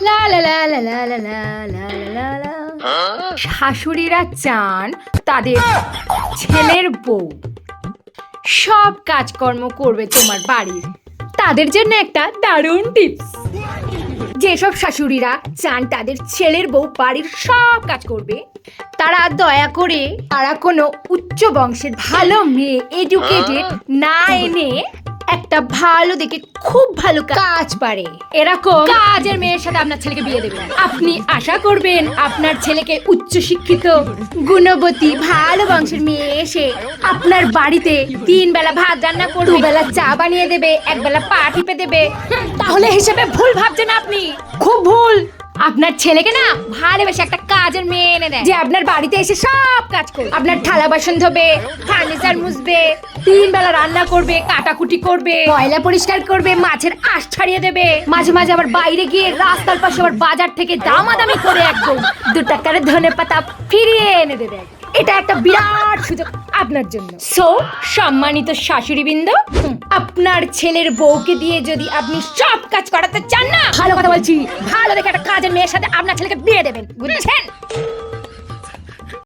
লা লা লা লা লা লা লা লা লা লা। শাশুড়িরা চান তাদের ছেলের বউ সব কাজকর্ম করবে তোমার বাড়ির। তাদের জন্য একটা দারুণ টিপস। যেসব শাশুড়িরা চান তাদের ছেলের বউ বাড়ির সব কাজ করবে, তারা দয়া করে তারা কোনো উচ্চ বংশের ভালো মেয়ে এডুকেটেড না এনে একটা ভালো দেখে খুব ভালো কাজ পারে এরকম কাজের মেয়ের সাথে আপনার ছেলেকে বিয়ে দেবেন। আপনি আশা করবেন আপনার ছেলেকে উচ্চ শিক্ষিত গুণবতী ভালো বংশের মেয়ে এসে আপনার বাড়িতে 3 বেলা ভাত রান্না করে 2 বেলা চা বানিয়ে দেবে, 1 বেলা পা টিপে দেবে। তাহলে হিসেবে ভুল ভাবছেন আপনি, খুব ভুল। আপনার ছেলেকে না ভালোবেসে একটা কাজের মেয়ে এনে দেন, যে আপনার বাড়িতে এসে সব কাজ করবে। আপনার থালা বাসন ধোবে, ফার্নিচার মুছবে, 3 বেলা রান্না করবে, কাটাকুটি করবে, ময়লা পরিষ্কার করবে, মাছের আঁশ ছাড়িয়ে দেবে। মাঝে মাঝে আবার বাইরে গিয়ে রাস্তার পাশে আবার বাজার থেকে দামাদামি করে একদম 2 টাকার ধনেপাতা ফিরিয়ে এনে দেবে। এটা একটা বিরাট সুযোগ আপনার জন্য। সো সম্মানিত শাশুড়িবৃন্দ, আপনার ছেলের বউকে দিয়ে যদি আপনি সব কাজ করাতে চান না, ভালো কথা বলছি, ভালো দেখে একটা কাজের মেয়ের সাথে আপনার ছেলেকে বিয়ে দেবেন, বুঝছেন?